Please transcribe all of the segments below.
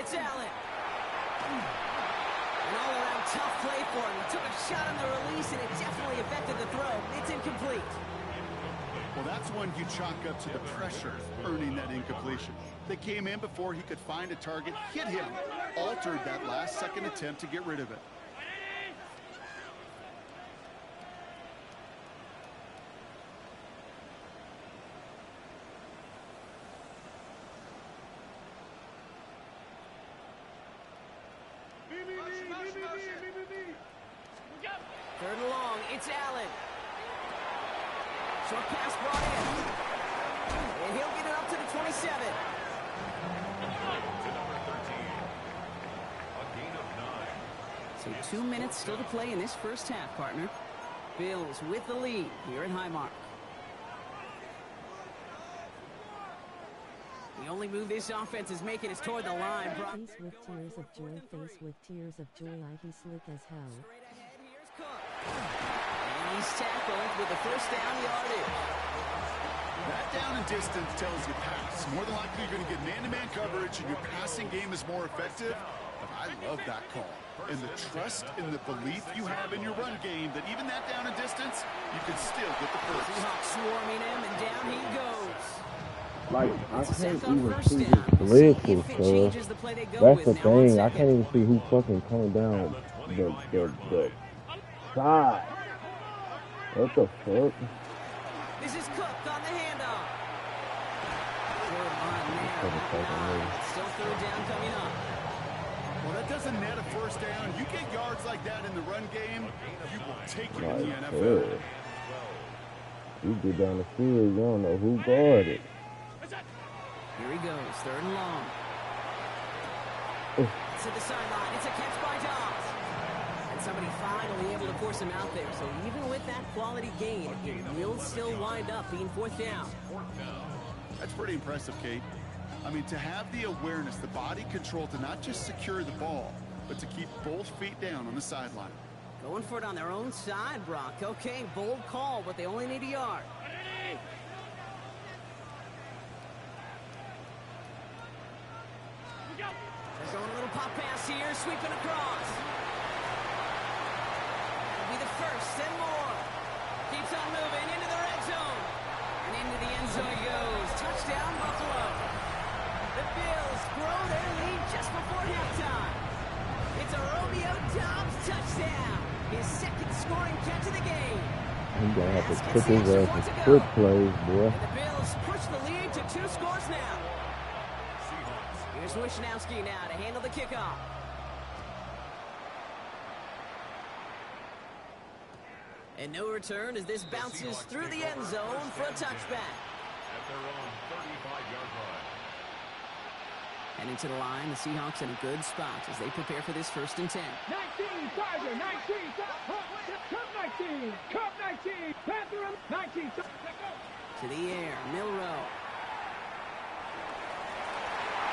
It's Allen. An all-around tough play for him. He took a shot on the release, and it definitely affected the throw. It's incomplete. Well, that's one you chalk up to the pressure earning that incompletion. They came in before he could find a target, hit him, altered that last-second attempt to get rid of it. Third and long, it's Allen. Short pass brought in. And he'll get it up to the 27. So 2 minutes still to play in this first half, partner. Bills with the lead here at Highmark. The only move this offense is making is toward the line. Face with tears of joy, face with tears of joy. He's slick as hell. Straight ahead, here's Cook. And he's tackled with the first down yardage. That down and distance tells you pass. More than likely you're going to get man-to-man coverage and your passing game is more effective. But I love that call. And the trust and the belief you have in your run game that even that down and distance, you can still get the first. Seahawks swarming him, and down he goes. Like, I can't even see his blitzes, cuz. That's the thing. I can't even see who fucking coming down the side. What the fuck? This is Cook on the handoff. Still third down coming up. Well, that doesn't net a first down. You get yards like that in the run game, you will take it in the NFL. You get down the field, you don't know who guarded. Here he goes, third and long. To the sideline, it's a catch by Dobbs. And somebody finally able to force him out there. So even with that quality gain, it will still wind up being fourth down. That's pretty impressive, Kate. I mean, to have the awareness, the body control to not just secure the ball, but to keep both feet down on the sideline. Going for it on their own side, Brock. Okay, bold call, but they only need a yard. They're going a little pop pass here, sweeping across. It'll be the first and more. Keeps on moving into the red zone. And into the end zone he goes. Touchdown, Buffalo. The Bills grow their lead just before halftime. It's a Romeo Dobbs touchdown. His second scoring catch of the game. He's going to have to put his ass in quick plays, boy. And the Bills push the lead to 2 scores now. Here's Wishnowski now to handle the kickoff. And no return as this bounces through the end zone for a touchback. At their own 35-yard line. Heading to the line, the Seahawks in a good spot as they prepare for this 1st and 10. 19, Tiger, 19, Cup 19, Cup 19, Panther 19. To the air, Milrow.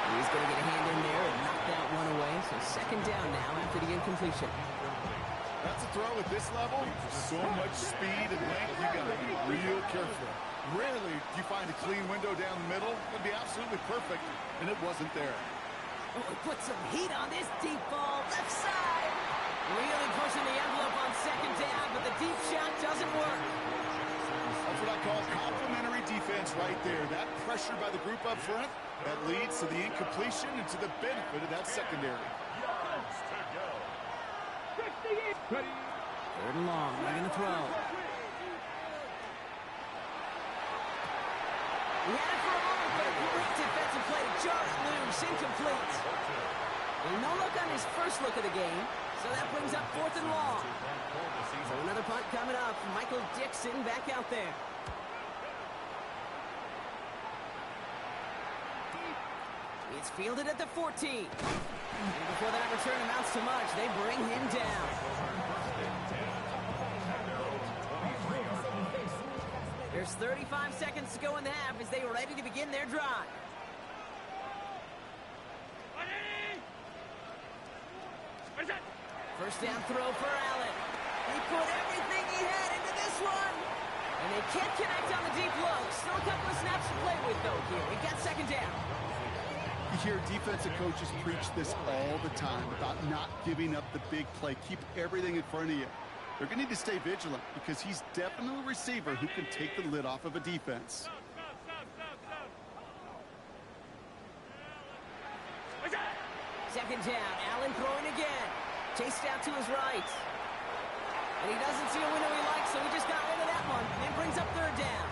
He's going to get a hand in there and knock that one away. So second down now after the incompletion. That's a throw at this level. So much speed and length, you got to be real careful. Rarely do you find a clean window down the middle. It would be absolutely perfect, and it wasn't there. Oh, he put some heat on this deep ball, left side. Really pushing the envelope on second down, but the deep shot doesn't work. That's what I call complimentary defense right there. That pressure by the group up front, that leads to the incompletion and to the benefit of that secondary. Third and long, ready to throw. He had it for a moment, but a great defensive play to jar it loose, incomplete. And no look on his first look of the game, so that brings up 4th and long. So another punt coming up. Michael Dixon back out there. It's fielded at the 14. And before that return amounts to much, they bring him down. There's 35 seconds to go in the half as they are ready to begin their drive. First down throw for Allen. He put everything he had into this one. And they can't connect on the deep low. Still a couple of snaps to play with, though, here. We got second down. You hear defensive coaches preach this all the time about not giving up the big play. Keep everything in front of you. They're going to need to stay vigilant because he's definitely a receiver who can take the lid off of a defense. Second down, Allen throwing again. Chased out to his right. And he doesn't see a window he likes, so he just got rid of that one and brings up third down.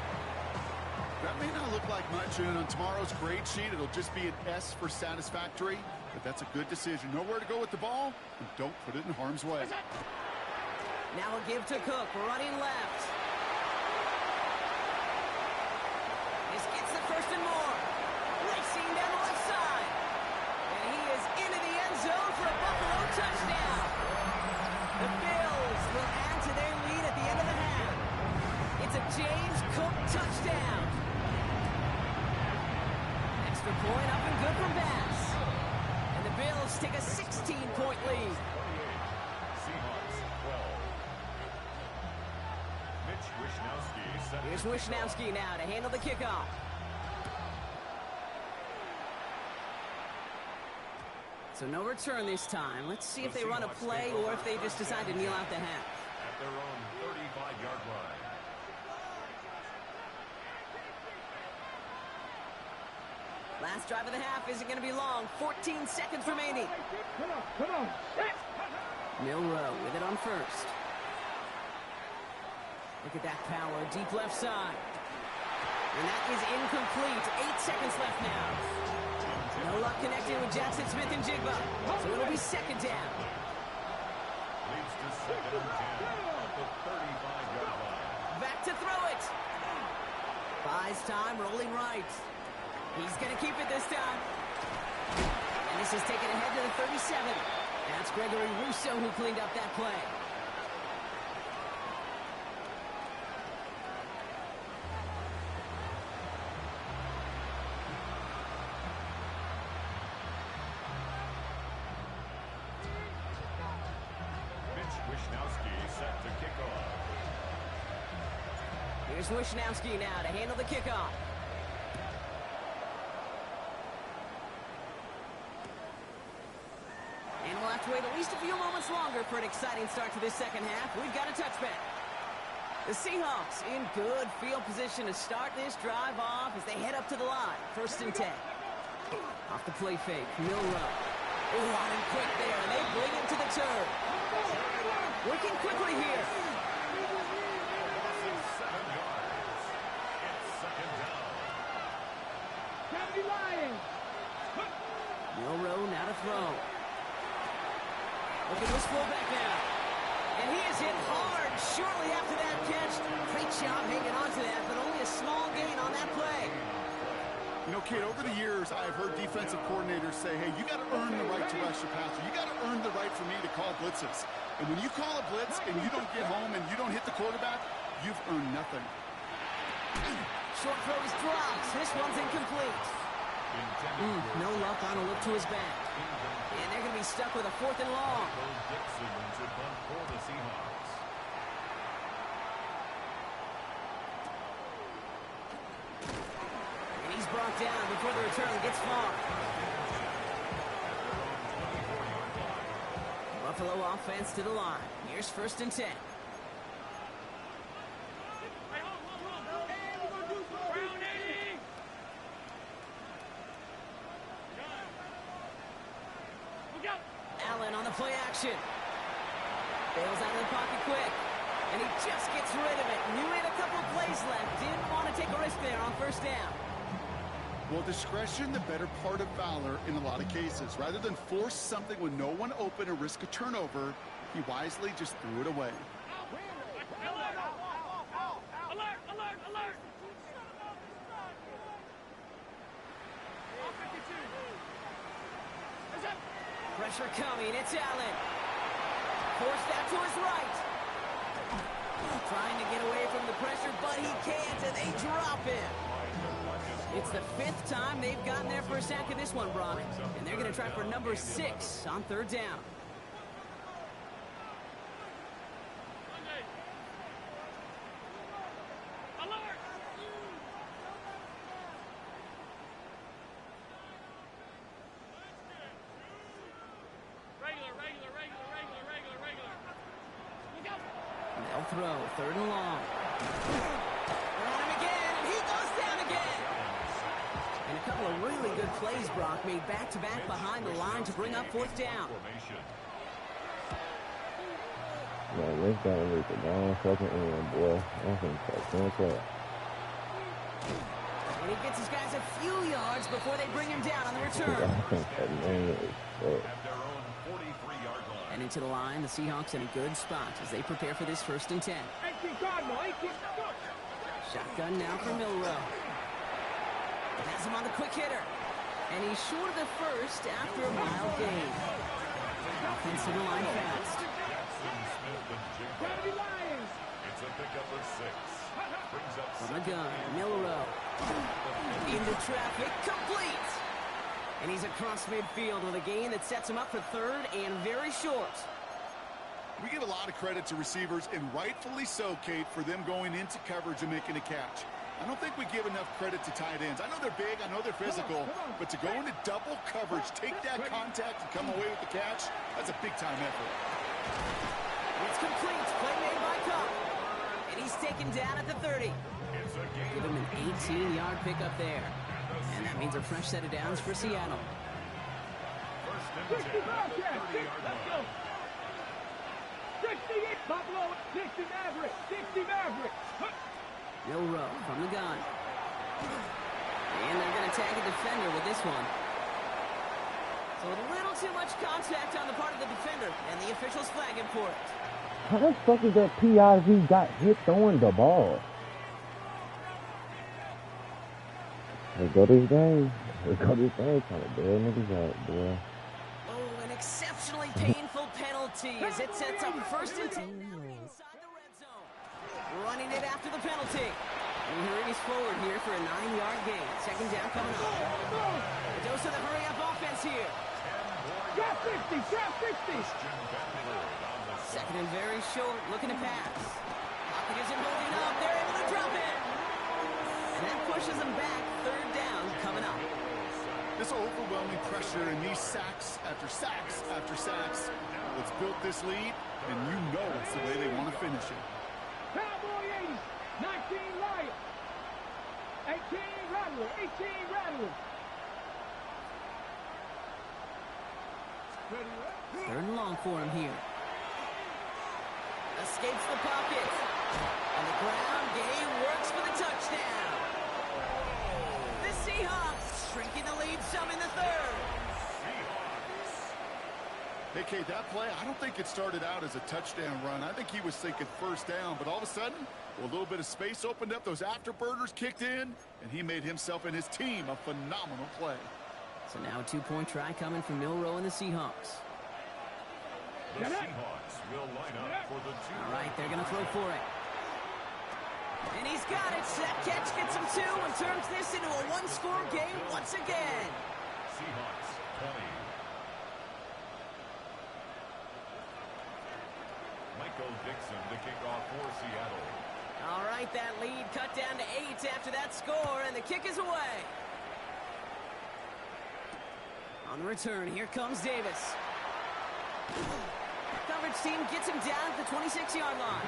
That may not look like much, and on tomorrow's grade sheet, it'll just be an S for satisfactory, but that's a good decision. Know where to go with the ball, and don't put it in harm's way. Now a give to Cook, running left. This gets the first and more. Racing down the left side. And he is into the end zone for a Buffalo touchdown. The Bills will add to their lead at the end of the half. It's a James Cook touchdown. Extra point up and good for Bass. And the Bills take a 16-point lead. Seahawks 12. Mitch Wishnowsky set. Here's Wishnowsky now to handle the kickoff. So no return this time. Let's see if they run a play or if they just decide to kneel out the half. At their own 35-yard line. Last drive of the half isn't going to be long. 14 seconds remaining. Come on. Milrow with it on first. Look at that power, deep left side. And that is incomplete. 8 seconds left now. No luck connecting with Jackson Smith and Jigba. So it'll be second down. Leads to second and 10 at the 35-yard line. Back to throw it. Buys time, rolling right. He's going to keep it this time. And this is taken ahead to the 37. That's Gregory Rousseau who cleaned up that play. Mitch Wishnowsky set to kick off. Here's Wishnowsky now to handle the kickoff. And we'll have to wait at least a few moments longer for an exciting start to this second half. We've got a touchback. The Seahawks in good field position to start this drive off as they head up to the line. First and 10. Off the play fake, Milrow. Oh, on and quick there, and they bring him to the turn. Working quickly here. 7 yards. It's second down. County Lions. Milrow now to throw. Look at this fullback now. And he is hit hard shortly after that catch. Great job hanging on to that, but only a small gain on that play. You know, kid, over the years, I've heard defensive coordinators say, hey, you got to earn the right to rush your passer. You got to earn the right for me to call blitzes. And when you call a blitz and you don't get home and you don't hit the quarterback, you've earned nothing. Short throw is dropped. This one's incomplete. No luck on a look to his back. And they're going to be stuck with a 4th and long. Dixon to punt for the Seahawks. And he's brought down before the return gets far. Buffalo offense to the line. Here's first and 10. Allen on the play action. Bails out of the pocket quick. And he just gets rid of it. Knew he had a couple of plays left. Didn't want to take a risk there on first down. Well, discretion, the better part of valor in a lot of cases. Rather than force something with no one open or risk a turnover, he wisely just threw it away. Pressure coming. It's Allen. Forced that to his right. Trying to get away from the pressure, but he can't, and they drop him. It's the 5th time they've gotten there for a sack of this one, Brock. And they're going to try for number 6 on third down. Bad throw, 3rd and long. They're on him again, and he goes down again. And a couple of really good plays, Brock, made back-to-back behind the line to bring up 4th down. Man, this guy needs a long fucking end, boy. I think so. And he gets his guys a few yards before they bring him down on the return. And into the line, the Seahawks in a good spot as they prepare for this 1st and 10. Shotgun now for Milrow. Has him on the quick hitter. And he's short of the 1st after a mild gain. Offensive line fast. It's a pickup of 6. Brings up From the gun, Milrow. Into traffic, complete. And he's across midfield with a gain that sets him up for 3rd and very short. We give a lot of credit to receivers, and rightfully so, Kate, for them going into coverage and making a catch. I don't think we give enough credit to tight ends. I know they're big, I know they're physical, but to go into double coverage, take that contact, and come away with the catch, that's a big-time effort. It's complete. Play made by Cup. And he's taken down at the 30. Give him an 18-yard pickup there. And that means a fresh set of downs for Seattle. 60 Buffalo, 60 Mavericks, 60 Mavericks. Milrow from the gun. And they're going to tag a defender with this one. So a little too much contact on the part of the defender, and the officials flag him for it. How the fuck is that PIV got hit throwing the ball? Let's go to this game. Let's go to this game. Trying to bail niggas out, boy. Oh, an exceptionally painful penalty as it sets up 1st and 10 inside the red zone. Running it after the penalty. And he hurries forward here for a 9-yard gain. 2nd down coming up. A dose of the hurry-up offense here. Drop 60, drop 60. 2nd and very short, looking to pass. Pocket isn't holding up. They're able to drop it. And that pushes them back. 3rd down coming up. This overwhelming pressure and these sacks after sacks after sacks, it's built this lead, and you know it's the way they want to finish it. Cowboy 80, 19 Lions, 18 Rattler, 18 Rattler. 3rd and long for him here. Escapes the pocket. And the ground game works for the touchdown. The Seahawks shrinking the lead some in the 3rd. Hey, Kate, that play, I don't think it started out as a touchdown run. I think he was thinking 1st down, but all of a sudden, a little bit of space opened up, those afterburners kicked in, and he made himself and his team a phenomenal play. So now a 2-point try coming from Milrow and the Seahawks. The Seahawks will line up for the 2. All right, they're going to throw for it. And he's got it. That catch gets him 2 and turns this into a 1-score game once again. Seahawks 20. Michael Dixon to kick off for Seattle. All right, that lead cut down to 8 after that score, and the kick is away. On the return, here comes Davis. Coverage team gets him down at the 26-yard line.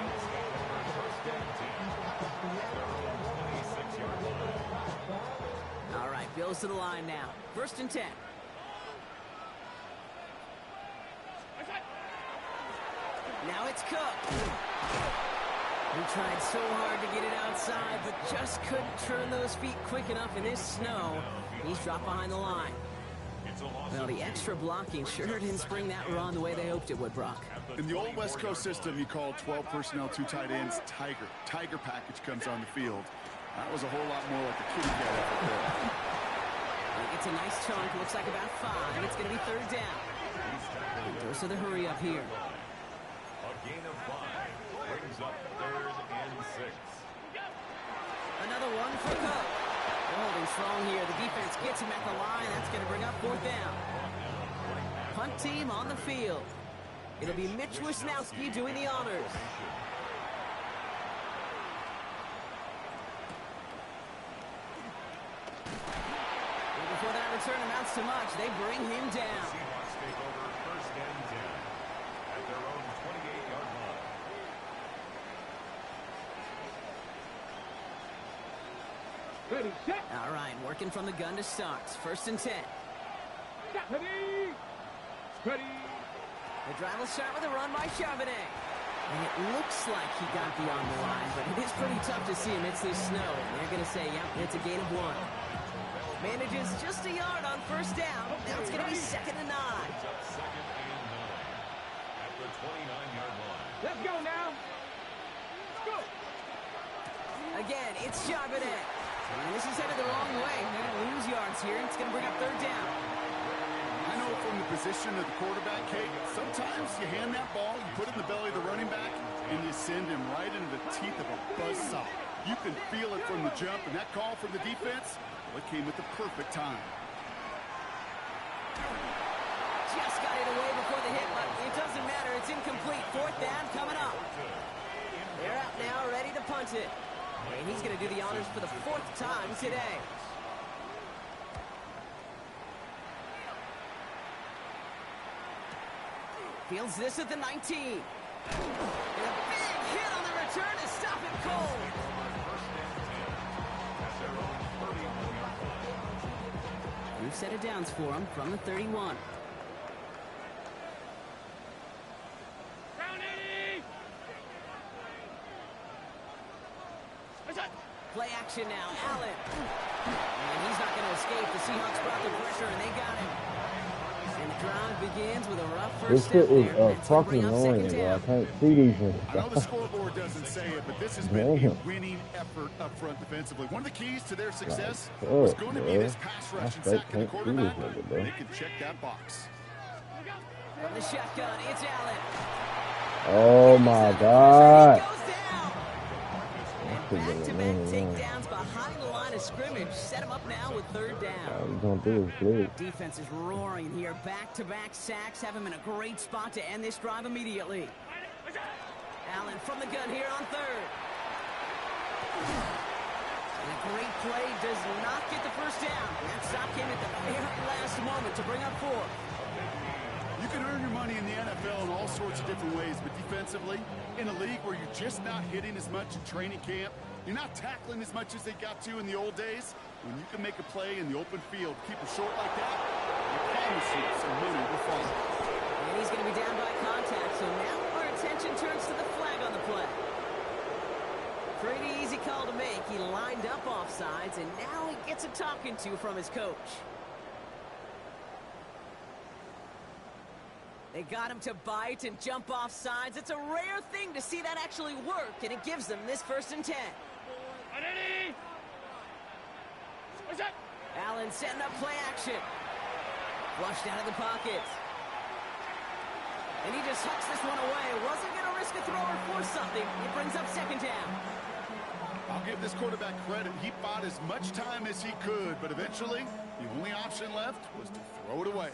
All right, Bills to the line now. 1st and 10. Now it's Cook. He tried so hard to get it outside, but just couldn't turn those feet quick enough in this snow. He's dropped behind the line. Well, the extra blocking sure didn't spring that run the way they hoped it would, Brock. In the old West Coast system, you call 12 personnel, 2 tight ends, Tiger. Tiger package comes on the field. That was a whole lot more like a kitty cat effort there. It's a nice chunk. Looks like about 5. It's going to be 3rd down. Dose of the hurry up here. A gain of 5 brings up 3rd and 6. Another one for Cook. They're holding strong here. The defense gets him at the line. That's going to bring up 4th down. Punt team on the field. It'll be Mitch Wisnowski doing the honors. And before that return amounts to much, they bring him down. Seahawks take over 1st and 10 at their own 28-yard line. Ready, set. All right, working from the gun to start. 1st and 10. Ready. Ready. The drive will start with a run by Charbonnet. And it looks like he got beyond the line, but it is pretty tough to see amidst this snow. And they're going to say, yep, it's a gain of 1. Manages just a yard on 1st down. Now it's going to be 2nd and 9. Second and 9 at the 29-yard line. Let's go now. Let's go. Again, it's Charbonnet. And this is headed the wrong way. They're going to lose yards here. It's going to bring up 3rd down. I know from the position of the quarterback, Kate, sometimes you hand that ball, you put it in the belly of the running back, and you send him right into the teeth of a buzzsaw. You can feel it from the jump, and that call from the defense, well, it came at the perfect time. Just got it away before the hit, but it doesn't matter. It's incomplete. 4th down coming up. They're out now, ready to punt it. And he's going to do the honors for the 4th time today. Fields this at the 19. And a big hit on the return to stop it cold. New set of downs for him from the 31. Play action now, Allen. And he's not going to escape. The Seahawks brought the pressure, and they got him. And the drive begins with a rough first This step shit is there. fucking annoying, bro. I can't see these things. I know the scoreboard doesn't say it, but this has been a winning effort up front defensively. One of the keys to their success was going to be this pass rush and sacking the quarterback. They can check that box. From the shotgun, it's Allen. Oh my God. Back-to-back takedowns behind the line of scrimmage. Set him up now with 3rd down. Don't do this, Defense is roaring here. Back-to-back sacks have him in a great spot to end this drive immediately. Allen from the gun here on 3rd. And a great play does not get the 1st down. That stop came at the very last moment to bring up 4th. You can earn your money in the NFL in all sorts of different ways, but defensively, in a league where you're just not hitting as much in training camp, you're not tackling as much as they got to in the old days, when you can make a play in the open field, keep it short like that, I promise you some money will follow. And he's going to be down by contact, so now our attention turns to the flag on the play. Pretty easy call to make. He lined up offsides, and now he gets a talking to from his coach. They got him to bite and jump off sides. It's a rare thing to see that actually work, and it gives them this 1st and 10. Allen setting up play action. Flushed out of the pocket. And he just hucks this one away. Wasn't going to risk a throw or force something. It brings up 2nd down. I'll give this quarterback credit. He bought as much time as he could, but eventually, the only option left was to throw it away.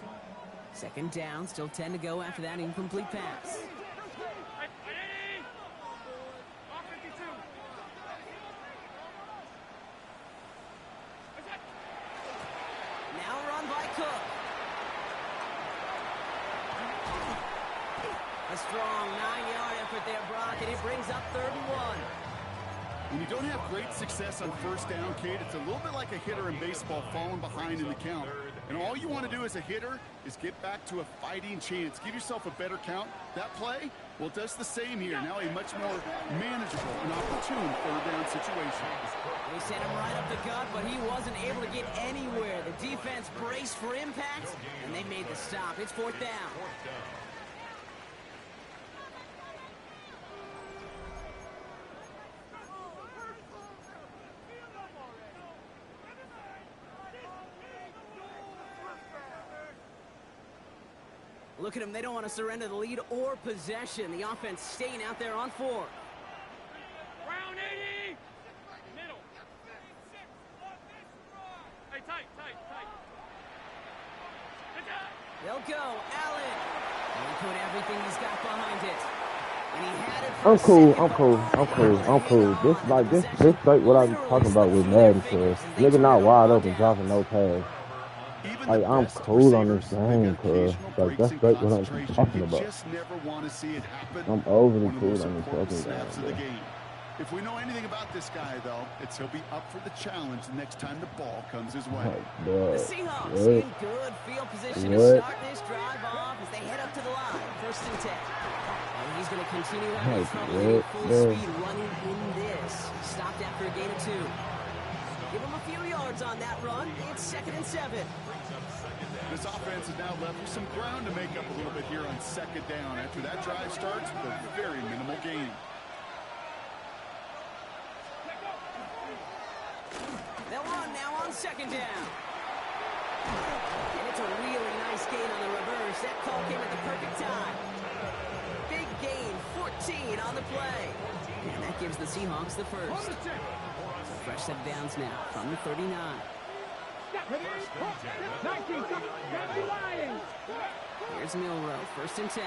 2nd down, still 10 to go after that incomplete pass. Now run by Cook. A strong 9-yard effort there, Brock, and it brings up 3rd and 1. When you don't have great success on 1st down, Kate, it's a little bit like a hitter in baseball falling behind in the count. And all you want to do as a hitter is get back to a fighting chance. Give yourself a better count. That play, well, it does the same here. Now a much more manageable and opportune 3rd down situation. They sent him right up the gut, but he wasn't able to get anywhere. The defense braced for impact, and they made the stop. It's 4th down. Look at them. They don't want to surrender the lead or possession. The offense staying out there on 4. Round 80. Middle. Hey, tight. They'll go. Allen. And he put everything he's got behind it. And he had it. I'm cool. This like what I'm talking about with Madden, cuz. Nigga not wide open, dropping no pass. Like, I'm cool on this game, cuz. Like, that's what I'm talking about. I'm overly cool on this fucking game. If we know anything about this guy, though, it's he'll be up for the challenge the next time the ball comes his way. The Seahawks in good field position to start this drive off as they head up to the line. 1st and 10. And he's going to continue having trouble hitting full speed running in this. Stopped after a gain of 2. Give him a few yards on that run. It's 2nd and 7. This offense is now left with some ground to make up a little bit here on 2nd down after that drive starts with a very minimal gain. They'll run now on 2nd down. And it's a really nice gain on the reverse. That call came at the perfect time. Big gain, 14 on the play. And that gives the Seahawks the first. So fresh set of downs now from the 39. 19, Lions. Here's Milrow, 1st and 10.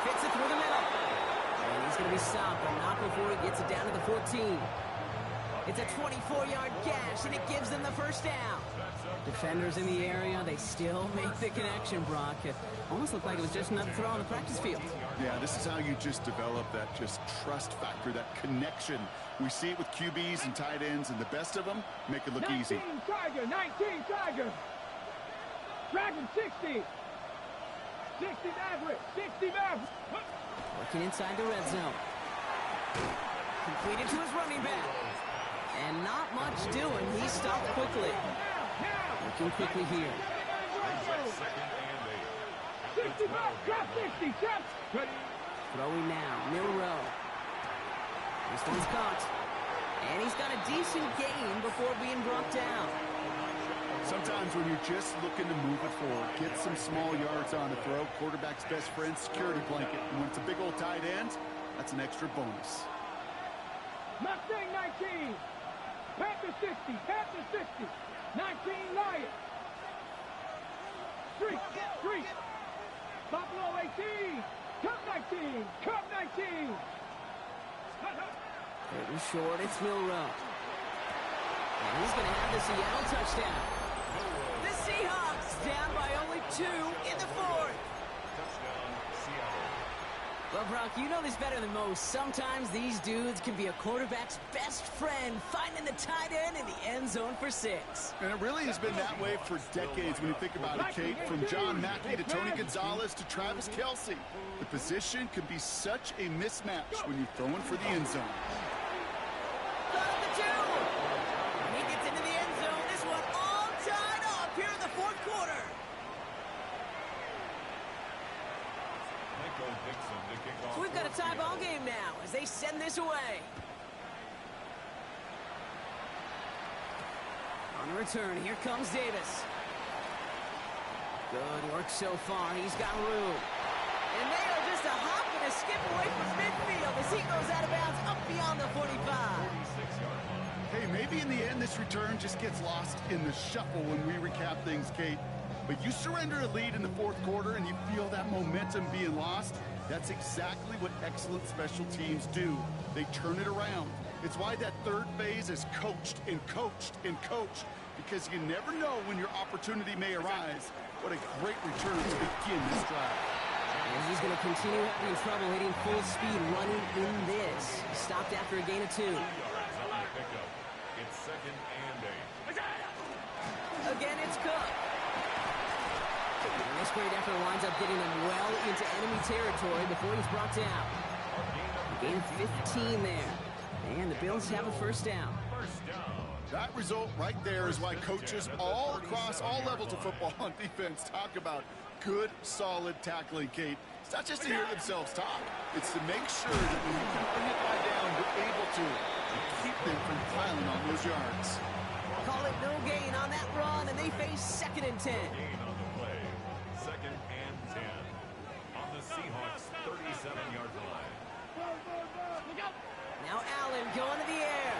Fits it through the middle. And he's going to be stopped, but not before he gets it down to the 14. It's a 24-yard gash, and it gives them the first down. Defenders in the area, they still make the connection, Brock. It almost looked like it was just another throw on the practice field. Yeah, this is how you just develop that just trust factor, that connection. We see it with QBs and tight ends, and the best of them make it look 19 easy. Tiger, 19 Tiger. Dragon 60. 60 Maverick, 60 Maverick. Working inside the red zone. Completed to his running back. And not much doing. He stopped quickly. Working quickly here. 65, drop 60, drop. Throwing now, Milrow. This one's caught. And he's got a decent gain before being brought down. Sometimes when you're just looking to move it forward, get some small yards on the throw, quarterback's best friend, security blanket. And when it's a big old tight end, that's an extra bonus. Mustang 19. Panther 60, Panther 60. 19 Lions. Street. Buffalo 18. Cup 19. Cup 19. Pretty short, it's Milrow. And he's going to have the Seattle touchdown. The Seahawks down by only 2 in the 4th. Well, Brock, you know this better than most. Sometimes these dudes can be a quarterback's best friend, finding the tight end in the end zone for 6. And it really has been that way for decades when you think about it, Kate. From John Mackey to Tony Gonzalez to Travis Kelce. The position can be such a mismatch when you're throwing for the end zone. Got the 2. And he gets into the end zone. This one all tied up here in the 4th quarter. So we've got a tie ball game now as they send this away. On the return, here comes Davis. Good work so far. He's got room. And they are just a hop and a skip away from midfield as he goes out of bounds up beyond the 45. Hey, maybe in the end this return just gets lost in the shuffle when we recap things, Kate. But you surrender a lead in the 4th quarter and you feel that momentum being lost. That's exactly what excellent special teams do. They turn it around. It's why that 3rd phase is coached and coached and coached, because you never know when your opportunity may arise. What a great return to begin this drive. And he's going to continue having trouble hitting full speed running in this. Stopped after a gain of 2. It's 2nd and 8. Again, it's Cook. And this great effort winds up getting him well into enemy territory before he's brought down. Gain of 15 there. And the Bills have a first down. That result right there is why coaches all across all levels of football on defense talk about good, solid tackling, Kate. It's not just to hear themselves talk. It's to make sure that when you can bring it by down, you're able to keep them from piling on those yards. Call it no gain on that run, and they face 2nd and 10. Gain on the play. 2nd and 10. On the Seahawks 37-yard line. Now Allen going to the air.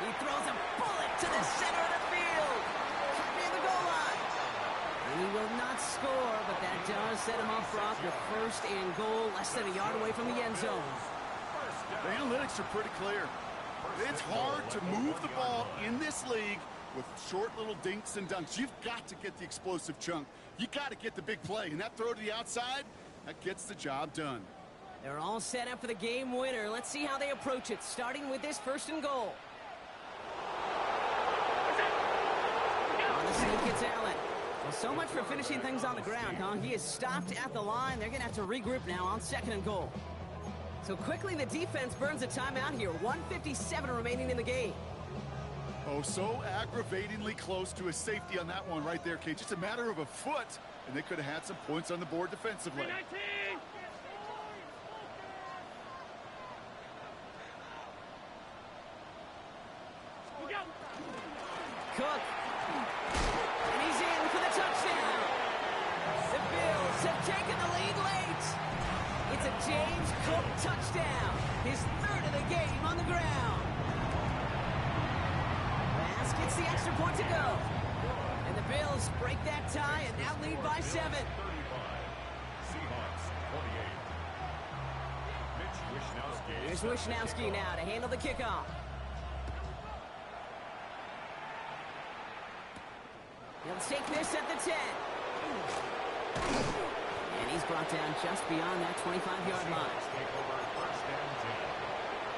He throws a bullet to the center of the field. Near the goal line. And he will not score, but that does set him up, Brock, with 1st and goal, less than a yard away from the end zone. The analytics are pretty clear. It's hard to move the ball in this league with short little dinks and dunks. You've got to get the explosive chunk. You got to get the big play. And that throw to the outside, that gets the job done. They're all set up for the game winner. Let's see how they approach it, starting with this 1st and goal. On the sneak, it's Allen. Well, so much for finishing things on the ground, huh? He is stopped at the line. They're going to have to regroup now on 2nd and goal. So quickly, the defense burns a timeout here. 1:57 remaining in the game. Oh, so aggravatingly close to a safety on that one right there, Kate. Just a matter of a foot, and they could have had some points on the board defensively. Cook. And he's in for the touchdown. The Bills have taken the lead late. It's a James Cook touchdown. His 3rd of the game on the ground. Bass gets the extra point to go. And the Bills break that tie and now lead by 7. Seahawks 48. Here's Wishnowski now to handle the kickoff. He'll take this at the 10. And he's brought down just beyond that 25-yard line. Take over 1st and 10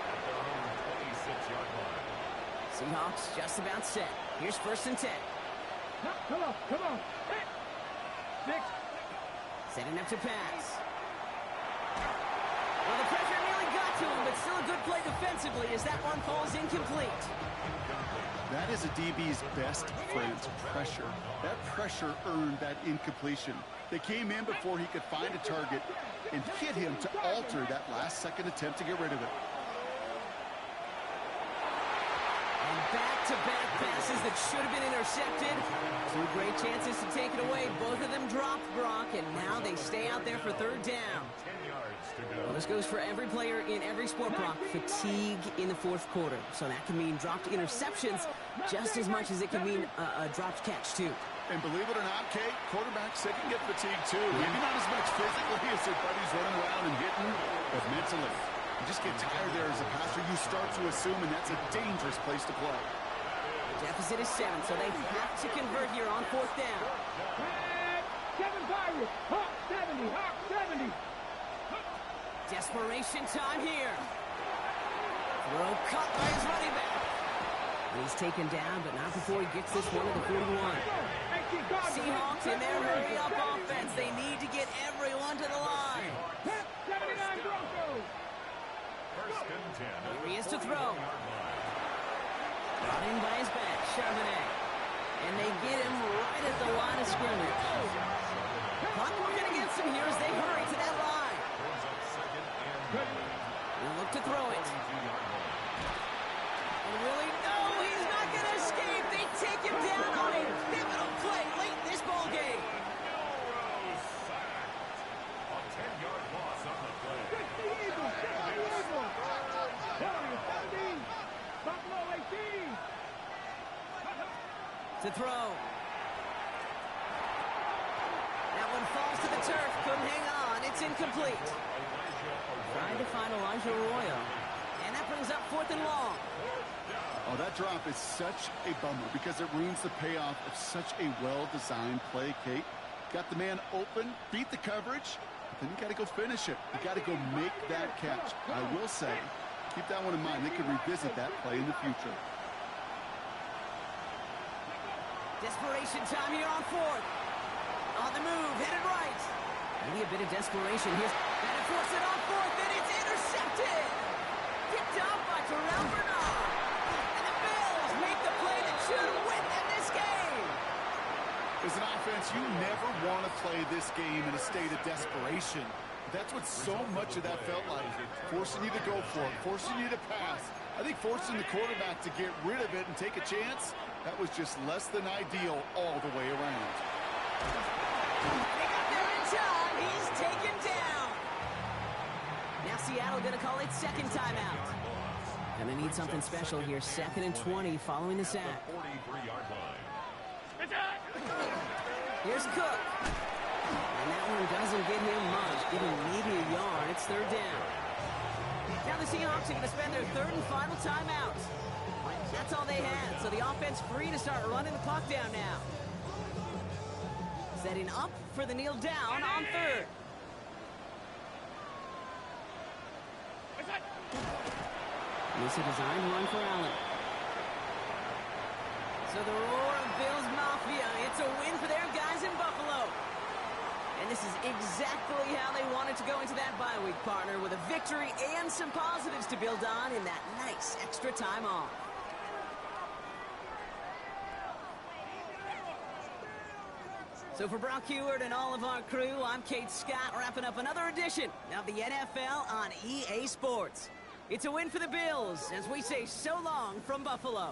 at their own 26-yard line. Seahawks just about set. Here's 1st and 10. Come on. 6. Setting up to pass. Well, the pressure nearly got to him, but still a good play defensively as that one falls incomplete. That is a DB's best friend, pressure. That pressure earned that incompletion. They came in before he could find a target and hit him to alter that last-second attempt to get rid of it. And back-to-back passes that should have been intercepted. 2 great chances to take it away. Both of them dropped, Brock, and now they stay out there for 3rd down. 10 yards to go. Well, this goes for every player in every sport, Brock. Fatigue in the 4th quarter. So that can mean dropped interceptions just as much as it can mean a dropped catch, too. And believe it or not, Kate, quarterbacks, they can get fatigued, too. Maybe not as much physically as their buddies running around and hitting, but mentally. You just get tired there as a passer. You start to assume, and that's a dangerous place to play. The deficit is 7, so they have to convert here on 4th down. 7 Pirates. Hawk 70. Hawk 70. Desperation time here. Throw cut by his running back. He's taken down, but not before he gets this one to the 41. Seahawks in their hurry-up offense. They need to get everyone to the line. 79 Broncos. 1st and 10. Here he is to throw. Brought in by his back, Charbonnet. And they get him right at the line of scrimmage. Clock working against him here as they hurry to that line. He'll look to throw it. And really, no, he's not going to escape. They take him down on a pivotal play late in this ball game. A 10-yard loss on the play. 60 Eagles. 60 Eagles. Warriors 17. Buffalo 18. To throw. That one falls to the turf. Couldn't hang on. It's incomplete. Trying to find Elijah Arroyo. And that brings up 4th and long. Oh, that drop is such a bummer because it ruins the payoff of such a well-designed play, Kate. Got the man open, beat the coverage, but then you got to go finish it. You got to go make that catch. I will say, keep that one in mind. They could revisit that play in the future. Desperation time here on 4th. On the move, headed right. Maybe a bit of desperation here. And it forces it on 4th, and it's intercepted. Picked up by Terrell Bernard. And the Bills make the play that should win them this game. As an offense, you never want to play this game in a state of desperation. That's what so much of that felt like. Forcing you to go for it, forcing you to pass. I think forcing the quarterback to get rid of it and take a chance, that was just less than ideal all the way around. They got there in time. He's taken down. Now Seattle going to call it 2nd timeout. And they need something special here. 2nd and 20 following the sack. 43-yard line. Here's Cook. And that one doesn't get him much. Give him maybe a yard. It's 3rd down. Now the Seahawks are going to spend their 3rd and final timeout. That's all they had. So the offense free to start running the clock down now. Setting up for the kneel down on 3rd. This is a designed run for Allen. So the roar of Bills Mafia, it's a win for their guys in Buffalo. And this is exactly how they wanted to go into that bye week, partner, with a victory and some positives to build on in that nice extra time off. So for Brock Heward and all of our crew, I'm Kate Scott, wrapping up another edition of the NFL on EA Sports. It's a win for the Bills as we say so long from Buffalo.